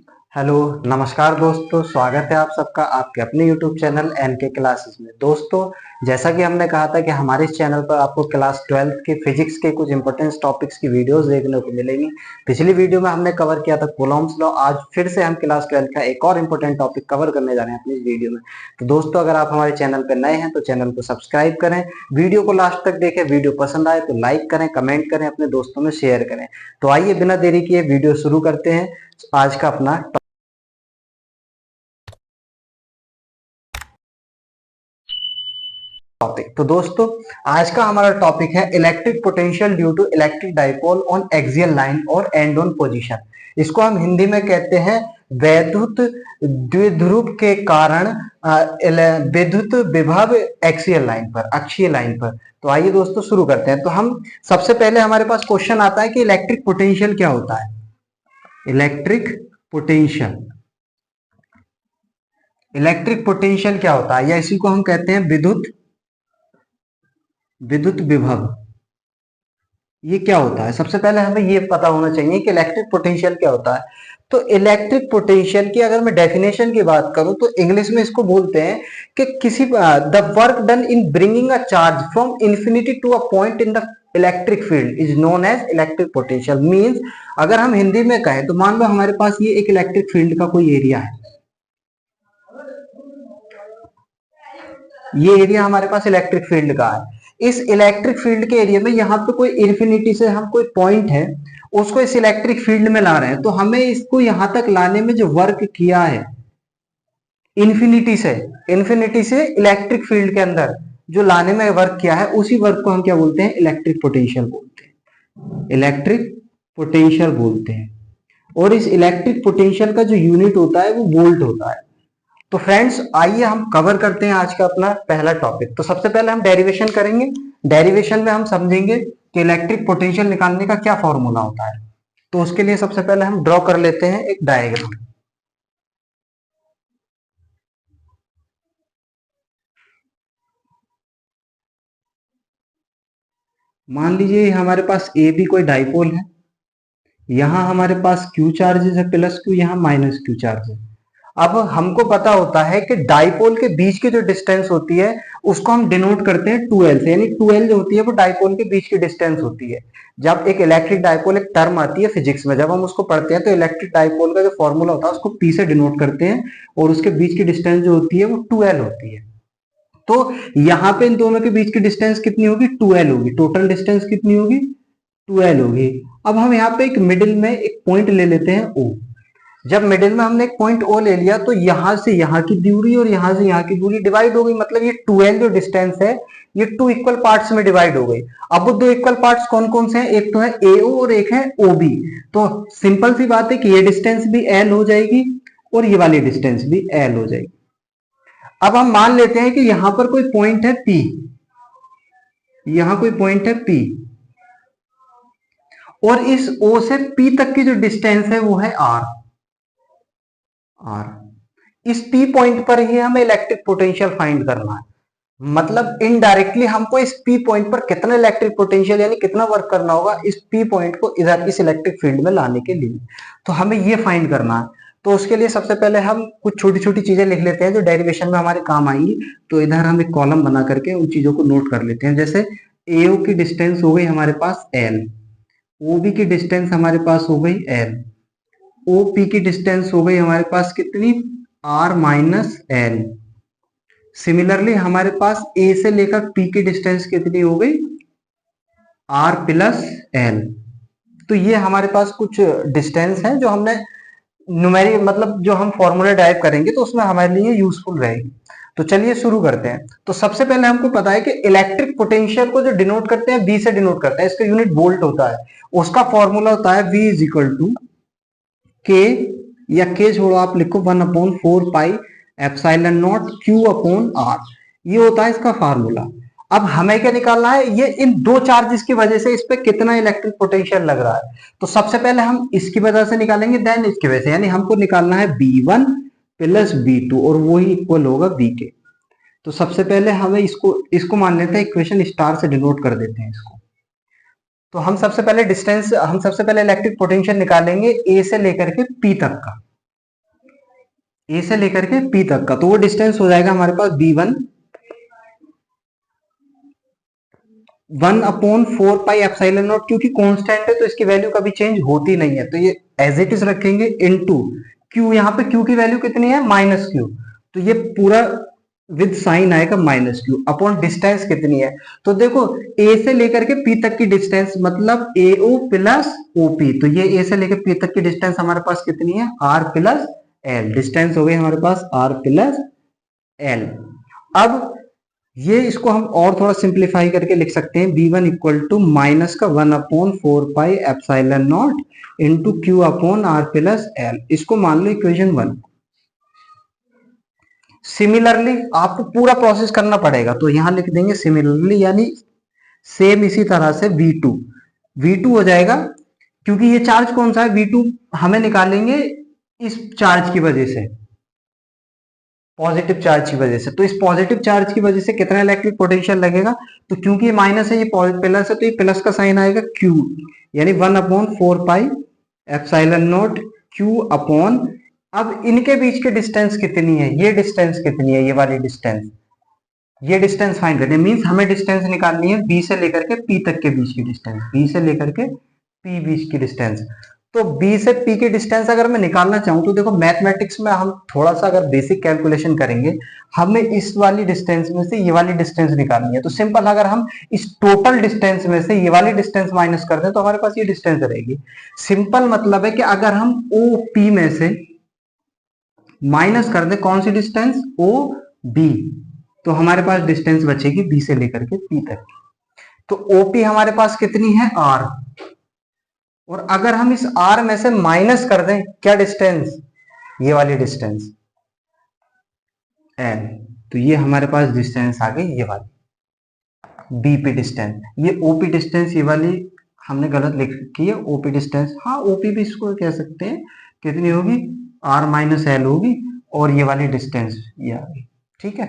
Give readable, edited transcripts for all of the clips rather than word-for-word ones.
Hello, नमस्कार दोस्तों। स्वागत है आप सबका आपके अपने YouTube चैनल एनके क्लासेस में। दोस्तों, जैसा कि हमने कहा था कि हमारे इस चैनल पर आपको क्लास 12 के फिजिक्स के कुछ इंपॉर्टेंट टॉपिक्स की वीडियोस देखने को मिलेंगी। पिछली वीडियो में हमने कवर किया था कूलॉम्स लॉ। आज फिर से हम क्लास 12 का एक और इम्पोर्टेंट टॉपिक कवर करने जा रहे हैं अपनी इस वीडियो में। तो दोस्तों, अगर आप हमारे चैनल पर नए हैं तो चैनल को सब्सक्राइब करें, वीडियो को लास्ट तक देखें। वीडियो पसंद आए तो लाइक करें, कमेंट करें, अपने दोस्तों में शेयर करें। तो आइए बिना देरी किए वीडियो शुरू करते हैं आज का अपना टॉपिक। तो दोस्तों, आज का हमारा टॉपिक है electric potential due to electric dipole on axial line और एंड ऑन पोजीशन। इसको हम हिंदी में कहते हैं वैद्युत द्विध्रुव के कारण विद्युत विभव एक्सियल लाइन पर, अक्षीय लाइन पर। तो आइए दोस्तों शुरू करते हैं। तो हम सबसे पहले हमारे पास क्वेश्चन आता है कि इलेक्ट्रिक पोटेंशियल क्या होता है। इलेक्ट्रिक पोटेंशियल, इलेक्ट्रिक पोटेंशियल क्या होता है, या इसी को हम कहते हैं विद्युत विभव। ये क्या होता है? सबसे पहले हमें ये पता होना चाहिए कि इलेक्ट्रिक पोटेंशियल क्या होता है। तो इलेक्ट्रिक पोटेंशियल की अगर मैं डेफिनेशन की बात करूं तो इंग्लिश में इसको बोलते हैं कि किसी the work done in bringing a charge from infinity to a point in the electric field is known as electric potential. Means अगर हम हिंदी में कहें तो मान लो हमारे पास ये एक इलेक्ट्रिक फील्ड का कोई एरिया है। ये एरिया हमारे पास इलेक्ट्रिक फील्ड का है। इस इलेक्ट्रिक फील्ड के एरिया में यहाँ पे कोई इन्फिनिटी से हम कोई पॉइंट है उसको इस इलेक्ट्रिक फील्ड में ला रहे हैं। तो हमें इसको यहां तक लाने में जो वर्क किया है इन्फिनिटी से इलेक्ट्रिक फील्ड के अंदर जो लाने में वर्क किया है, उसी वर्क को हम क्या बोलते हैं? इलेक्ट्रिक पोटेंशियल बोलते हैं। इलेक्ट्रिक पोटेंशियल बोलते हैं। और इस इलेक्ट्रिक पोटेंशियल का जो यूनिट होता है वो वोल्ट होता है। तो फ्रेंड्स, आइए हम कवर करते हैं आज का अपना पहला टॉपिक। तो सबसे पहले हम डेरिवेशन करेंगे। डेरिवेशन में हम समझेंगे कि इलेक्ट्रिक पोटेंशियल निकालने का क्या फॉर्मूला होता है। तो उसके लिए सबसे पहले हम ड्रॉ कर लेते हैं एक डायग्राम। मान लीजिए हमारे पास ए बी कोई डाइपोल है। यहां हमारे पास क्यू चार्जेस है, प्लस क्यू, यहां माइनस क्यू चार्ज है। अब हमको पता होता है कि डाइपोल के बीच की जो डिस्टेंस होती है उसको हम डिनोट करते हैं 2l से, यानी 2l जो होती है वो डाइपोल के बीच की डिस्टेंस होती है। जब एक इलेक्ट्रिक डाइपोल, एक टर्म आती है फिजिक्स में, जब हम उसको पढ़ते हैं तो इलेक्ट्रिक डाइपोल का जो फॉर्मूला होता है उसको p से डिनोट करते हैं और उसके बीच की डिस्टेंस जो होती है वो 2l होती है। तो यहां पे इन दोनों के बीच की डिस्टेंस कितनी होगी? 2l होगी। टोटल डिस्टेंस कितनी होगी? 2l होगी। अब हम यहाँ पे एक मिडिल में एक पॉइंट ले लेते हैं O। जब मिडिल में हमने एक पॉइंट ओ ले लिया तो यहां से यहां की दूरी और यहां से यहां की दूरी डिवाइड हो गई। मतलब ये 2l जो डिस्टेंस है ये 2 इक्वल पार्ट्स में डिवाइड हो गई। अब वो 2 इक्वल पार्ट्स कौन कौन से हैं? एक तो है AO और एक है OB। तो सिंपल सी बात है कि ये डिस्टेंस भी L हो जाएगी और ये वाली डिस्टेंस भी L हो जाएगी। अब हम मान लेते हैं कि यहां पर कोई पॉइंट है P, यहां कोई पॉइंट है P, और इस O से P तक की जो डिस्टेंस है वो है R। इस P पॉइंट पर ही हमें इलेक्ट्रिक पोटेंशियल फाइंड करना है। मतलब इनडायरेक्टली हमको इस P पॉइंट पर कितना इलेक्ट्रिक पोटेंशियल यानी कितना वर्क करना होगा इस P पॉइंट को इधर इस इलेक्ट्रिक फील्ड में लाने के लिए। तो हमें ये फाइंड करना है। तो उसके लिए सबसे पहले हम कुछ छोटी छोटी चीजें लिख लेते हैं जो डेरिवेशन में हमारे काम आएंगी। तो इधर हम एक कॉलम बना करके उन चीजों को नोट कर लेते हैं। जैसे AO की डिस्टेंस हो गई हमारे पास L, OB की डिस्टेंस हमारे पास हो गई L, OP की डिस्टेंस हो गई हमारे पास कितनी? R minus L। सिमिलरली हमारे पास A से लेकर P की डिस्टेंस कितनी हो गई? R plus L। तो ये हमारे पास कुछ डिस्टेंस है जो हमने न्यूमेरिक, मतलब जो हम फॉर्मूला डाइव करेंगे तो उसमें हमारे लिए यूजफुल रहेगी। तो चलिए शुरू करते हैं। तो सबसे पहले हमको पता है कि इलेक्ट्रिक पोटेंशियल को जो डिनोट करते हैं V से डिनोट करते हैं, इसका यूनिट वोल्ट होता है। उसका फॉर्मूला होता है V is equal to K, या K छोड़ो आप लिखो 1/4 pi epsilon naught Q upon R। ये होता है इसका फार्मूला। अब हमें क्या निकालना है? ये इन दो चार्जेस की वजह से इस पे कितना इलेक्ट्रिक पोटेंशियल लग रहा है। तो सबसे पहले हम इसकी वजह से निकालेंगे, देन इसकी वजह से, यानी हमको निकालना है B1 प्लस B2 और वही इक्वल होगा B के। तो सबसे पहले हमें इसको मान लेते हैं इक्वेशन स्टार से डिनोट कर देते हैं इसको। तो हम सबसे पहले इलेक्ट्रिक पोटेंशियल निकालेंगे A से लेकर के P तक का। ए से लेकर के पी तक का, तो वो डिस्टेंस हो जाएगा हमारे पास b1 1/4 पाई एप्सिलॉन नॉट, क्योंकि कांस्टेंट है तो इसकी वैल्यू कभी चेंज होती नहीं है, तो ये एज इट इज रखेंगे इनटू क्यू। यहाँ पे क्यू की वैल्यू कितनी है -q, तो ये पूरा विद साइन आएगा -q अपॉन डिस्टेंस कितनी है। तो देखो ए से लेकर के पी तक की डिस्टेंस मतलब AO प्लस OP, तो ये ए से लेकर पी तक की डिस्टेंस हमारे पास कितनी है r प्लस l, डिस्टेंस हो गई हमारे पास r प्लस l। अब ये इसको हम और थोड़ा सिंप्लीफाई करके लिख सकते हैं b1 इक्वल टू माइनस का 1/4 pi epsilon not into Q upon r plus l, इसको मान लो इक्वेशन 1। सिमिलरली आपको पूरा प्रोसेस करना पड़ेगा, तो यहां लिख देंगे सिमिलरली, यानी सेम इसी तरह से v2 हो जाएगा, क्योंकि ये चार्ज कौन सा है v2 हमें निकालेंगे इस चार्ज की वजह से, पॉजिटिव चार्ज की वजह से। तो इस पॉजिटिव चार्ज की वजह से कितना इलेक्ट्रिक पोटेंशियल लगेगा, तो क्योंकि ये माइनस है ये प्लस है, तो ये प्लस का साइन आएगा q, यानी 1/4 pi epsilon naught q upon, अब इनके बीच की डिस्टेंस कितनी है, ये डिस्टेंस कितनी है, ये वाली डिस्टेंस, ये डिस्टेंस फाइंड करनी है, मींस हमें डिस्टेंस निकालनी है b से लेकर के p तक के बीच की डिस्टेंस, b से लेकर के p बीच की डिस्टेंस। तो b से p की डिस्टेंस अगर मैं निकालना चाहूं तो देखो मैथमेटिक्स में हम थोड़ा सा अगर बेसिक कैलकुलेशन करेंगे, हमें इस वाली डिस्टेंस में से ये वाली डिस्टेंस निकालनी है। तो सिंपल, अगर हम इस टोटल डिस्टेंस में से ये वाली डिस्टेंस माइनस कर दें तो हमारे पास ये डिस्टेंस रहेगी। सिंपल मतलब है कि अगर हम OP में से माइनस कर दे कौन सी डिस्टेंस OB, तो हमारे पास डिस्टेंस बचेगी B से लेकर के P तक। तो OP हमारे पास कितनी है R, और अगर हम इस R में से माइनस कर दें क्या डिस्टेंस, ये वाली डिस्टेंस L, तो ये हमारे पास डिस्टेंस आ गई ये वाली BP डिस्टेंस। ये OP डिस्टेंस ये वाली हमने गलत लिख रखी है, OP डिस्टेंस, हाँ OP भी इसको कह सकते हैं, कितनी होगी R माइनस L होगी, और ये वाली डिस्टेंस ये आ गई, ठीक है।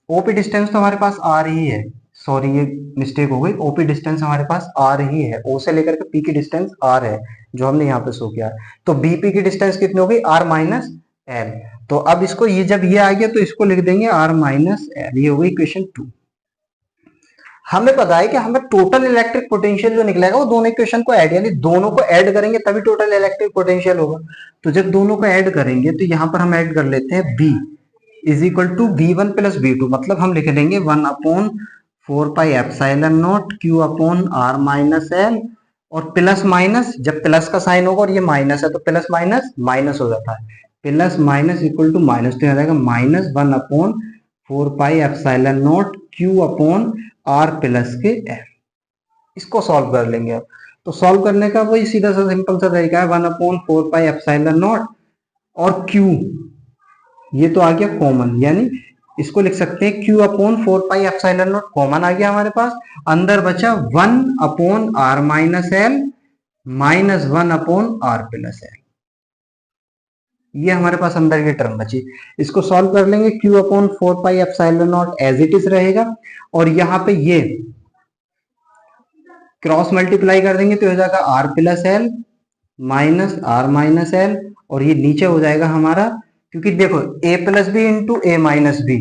OP डिस्टेंस तो हमारे पास R ही है, सॉरी ये मिस्टेक हो गई, OP डिस्टेंस हमारे पास R ही है, O से लेकर के P की डिस्टेंस R है जो हमने यहाँ पे शो किया है। तो BP की डिस्टेंस कितनी हो गई R माइनस L, तो अब इसको ये जब ये आ गया तो इसको लिख देंगे R माइनस L, ये हो गई इक्वेशन 2। हमें पता है कि हमें टोटल इलेक्ट्रिक पोटेंशियल जो निकलेगा वो दोनों इक्वेशन को ऐड, यानी दोनों को ऐड करेंगे तभी टोटल इलेक्ट्रिक पोटेंशियल होगा। तो जब दोनों को ऐड करेंगे तो यहाँ पर हम ऐड कर लेते हैं B is equal to V1 plus V2, मतलब हम लिख लेंगे 1/4 pi epsilon naught Q upon R minus L, और प्लस माइनस जब प्लस का साइन होगा और ये माइनस है तो प्लस माइनस माइनस हो जाता है, plus minus equal to minus, तो यहाँ जाएगा -1/4 pi epsilon naught Q upon R plus के L। इसको सॉल्व कर लेंगे अब, तो सॉल्व करने का वही सीधा सा सिंपल सा तरीका है, 1/4 पाई एप्सिलॉन नॉट और Q, ये तो आ गया कॉमन, यानी इसको लिख सकते हैं Q upon 4 pi epsilon naught, common आ गया हमारे पास, अंदर बचा 1/R minus L minus 1/R plus L, ये हमारे पास अंदर की टर्म बची। इसको सॉल्व कर लेंगे, Q upon 4 pi epsilon naught as it is रहेगा, और यहाँ पे ये क्रॉस मल्टीप्लाई कर देंगे तो हो जाएगा R plus L minus R minus L, और ये नीचे हो जाएगा हमारा, क्योंकि देखो A plus B into A minus B,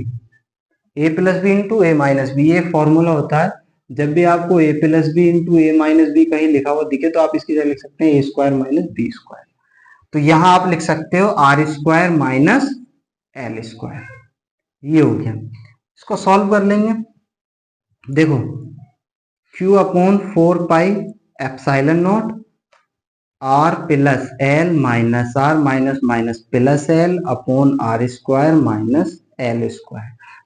A plus B into A minus B, ये एक फॉर्मूला होता है, जब भी आपको A plus B into A minus B कहीं लिखा हुआ दिखे तो आप इसकी जगह लिख सकते हैं A² माइनस B², तो यहां आप लिख सकते हो R² माइनस L², ये हो गया। इसको सॉल्व कर लेंगे, देखो Q upon 4 pi epsilon not R plus L minus R minus minus plus L upon R² minus L²।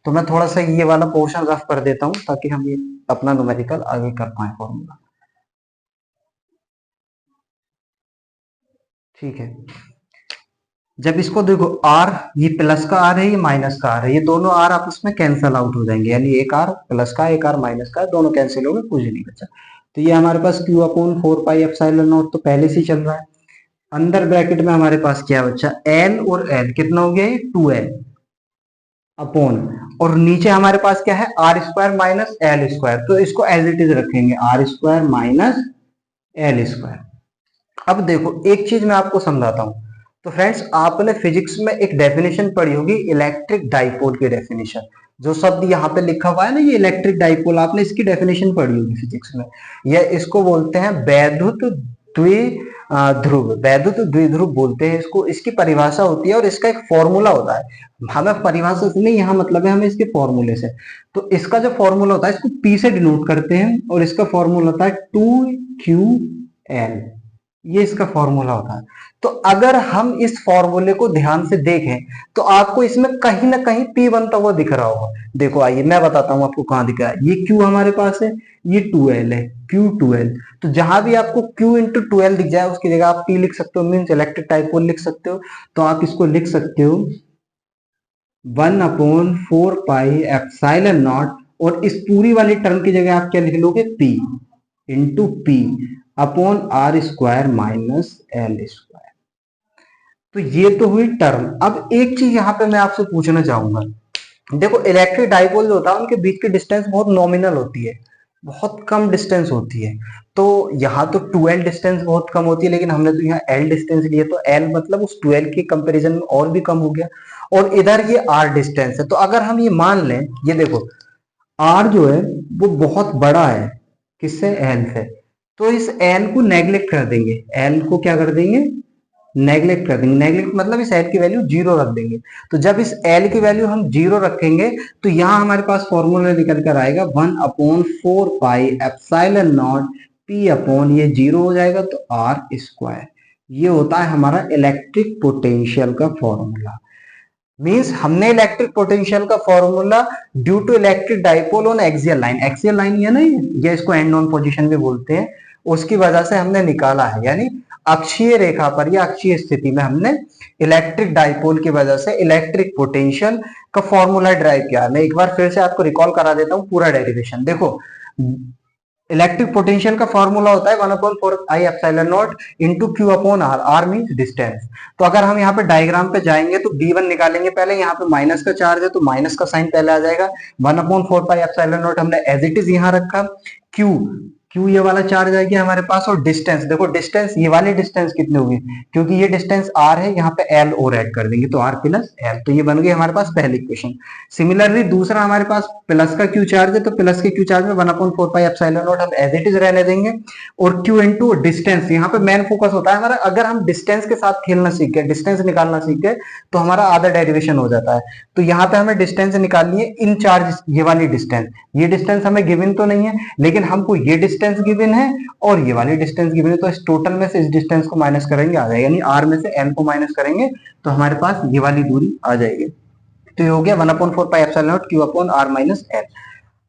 तो मैं थोड़ा सा ये वाला पोर्शन रफ कर देता हूं ताकि हम ये अपना न्यूमेरिकल आगे कर पाए फॉर्मूला, ठीक है। जब इसको देखो R, ये प्लस का R है ये माइनस का R है, ये दोनों R आपस में कैंसल आउट हो जाएंगे, यानी एक R प्लस का एक R माइनस का, दोनों कैंसिल हो गए, कुछ नहीं बचा। तो ये हमारे पास Q upon 4 pi epsilon not तो पहले से चल रहा है, अंदर ब्रैकेट में हमारे पास क्या बचा L, और L कितना हो गया ये 2L अपॉन, और नीचे हमारे पास क्या है R² माइनस L², तो इसको एज इट इज रखेंगे R² माइनस L²। अब देखो एक चीज मैं आपको समझाता हूं, तो फ्रेंड्स आपने फिजिक्स में एक डेफिनेशन पढ़ी होगी इलेक्ट्रिक डाइपोल की डेफिनेशन। जो शब्द यहाँ पे लिखा हुआ है ना, ये इलेक्ट्रिक डाइपोल, आपने इसकी डेफिनेशन पढ़ी होगी फिजिक्स में। यह इसको बोलते हैं वैद्युत द्विध्रुव, वैद्युत द्विध्रुव बोलते हैं इसको। इसकी परिभाषा होती है और इसका एक फॉर्मूला होता है। हमें परिभाषा से नहीं, यहाँ मतलब है हमें इसके फॉर्मूले से। तो इसका जो फॉर्मूला होता है इसको P से डिनोट करते हैं और इसका फॉर्मूला होता है 2QL, ये इसका फॉर्मूला होता है। तो अगर हम इस फॉर्मूले को ध्यान से देखें तो आपको इसमें कहीं ना कहीं P बनता हुआ दिख रहा होगा। देखो आइए मैं बताता हूं आपको कहां दिख रहा है। ये Q हमारे पास है, ये 2L है, Q2L। तो जहां भी आपको Q इंटू 2L दिख जाए उसकी जगह आप P लिख सकते हो, मीन्स इलेक्ट्रिक डाइपोल लिख सकते हो। तो आप इसको लिख सकते हो 1/4 पाई एप्सिलॉन नॉट, और इस पूरी वाली टर्म की जगह आप क्या लिख लोगे, P into P upon R square minus L square. तो ये तो हुई टर्म। अब एक चीज यहां पे मैं आपसे पूछना चाहूंगा, देखो इलेक्ट्रिक डाइपोल जो होता है उनके बीच की डिस्टेंस बहुत नॉमिनल होती है, बहुत कम डिस्टेंस होती है। तो यहाँ तो 2L डिस्टेंस बहुत कम होती है, लेकिन हमने तो यहाँ L डिस्टेंस लिए, तो L मतलब उस 2L के कंपैरिजन में और भी कम हो गया। और इधर ये R डिस्टेंस है। तो अगर हम ये मान लें, ये देखो R जो है वो बहुत बड़ा है किससे, L से, तो इस L को नेग्लेक्ट कर देंगे, L को क्या कर देंगे, नेग्लेक्ट कर देंगे। नेग्लेक्ट मतलब इस L की वैल्यू 0 रख देंगे। तो जब इस L की वैल्यू हम 0 रखेंगे तो यहां हमारे पास फॉर्मूला निकल कर आएगा 1/4 pi epsilon not P upon, ये 0 हो जाएगा तो R स्क्वायर। ये होता है हमारा इलेक्ट्रिक पोटेंशियल का फॉर्मूला। मींस हमने इलेक्ट्रिक पोटेंशियल का formula due to electric dipole on axial line, axial line है ना ये इसको एंड ऑन पोजीशन भी बोलते हैं, उसकी वजह से हमने निकाला है। यानी अक्षीय रेखा पर या अक्षीय स्थिति में हमने इलेक्ट्रिक डाइपोल की वजह से इलेक्ट्रिक पोटेंशियल का फॉर्मूला ड्राइव किया। मैं एक बार फिर से आपको रिकॉल करा देता हूं पूरा डेरिवेशन। देखो इलेक्ट्रिक पोटेंशियल का फॉर्मूला होता है 1/4 pi epsilon not into Q upon R, R means distance. तो अगर हम यहाँ पे डायग्राम पे जाएंगे तो D1 निकालेंगे पहले, यहाँ पे माइनस का चार्ज है तो माइनस का साइन पहले आ जाएगा। 1/4 पाई एप्सिलॉन नॉट हमने एज इट इज यहाँ रखा। Q ये वाला चार्ज आ गया हमारे पास, और डिस्टेंस देखो, डिस्टेंस ये वाली डिस्टेंस कितनी होगी, क्योंकि ये डिस्टेंस R है, यहाँ पे L और ऐड कर देंगे तो R प्लस L। तो ये बन गई हमारे पास पहली इक्वेशन। सिमिलरली दूसरा हमारे पास प्लस का Q चार्ज है, तो प्लस के Q चार्ज में 1/4 पाई एप्सिलॉन नॉट हम एज इट इज रहने देंगे, और Q इंटू डिस्टेंस, यहाँ पे मेन फोकस होता है हमारा। अगर हम डिस्टेंस के साथ खेलना सीख गए, डिस्टेंस निकालना सीख गए, तो हमारा आधा डेरिवेशन हो जाता है। तो यहाँ पे हमें डिस्टेंस निकालनी है इन चार्ज, ये वाली डिस्टेंस। ये डिस्टेंस हमें गिवन तो नहीं है, लेकिन हमको ये डिस्टेंस गिवन है और ये वाली डिस्टेंस गिवन है। तो इस टोटल में से इस डिस्टेंस को माइनस करेंगे, आ जाएगा, यानी R में से L को माइनस करेंगे तो हमारे पास ये वाली दूरी आ जाएगी। तो ये हो गया 1/4 pi epsilon naught Q upon R minus L।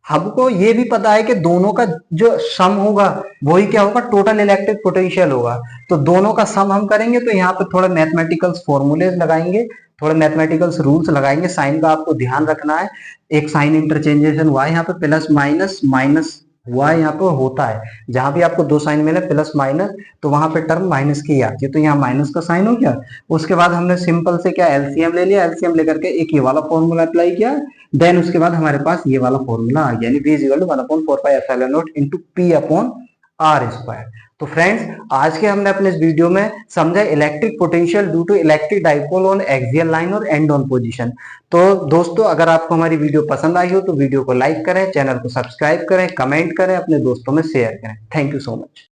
हमको ये भी पता है कि दोनों का जो सम होगा वही क्या होगा, टोटल इलेक्ट्रिक पोटेंशियल होगा। तो दोनों का सम हम करेंगे तो यहाँ पे थोड़े मैथमेटिकल्स फॉर्मूलेज लगाएंगे, थोड़े मैथमेटिकल्स रूल्स लगाएंगे। साइन का आपको ध्यान रखना है, एक साइन इंटरचेंजेशन हुआ है यहाँ पे, प्लस माइनस माइनस हुआ है यहाँ पे होता है। जहां भी आपको दो साइन मिले प्लस माइनस, तो वहां पे टर्म माइनस की आती है, तो यहाँ माइनस का साइन हो गया। उसके बाद हमने सिंपल से क्या एलसीएम ले लिया, एलसीएम लेकर के एक ये वाला फॉर्मूला अप्लाई किया, देन उसके बाद हमारे पास ये वाला फॉर्मूला आ गया, यानी V equal to 1/4 pi epsilon naught into P upon R square. तो फ्रेंड्स आज के हमने अपने इस वीडियो में समझा electric potential due to electric dipole on axial line और एंड ऑन पोजीशन। तो दोस्तों अगर आपको हमारी वीडियो पसंद आई हो तो वीडियो को लाइक करें, चैनल को सब्सक्राइब करें, कमेंट करें, अपने दोस्तों में शेयर करें। Thank you so much.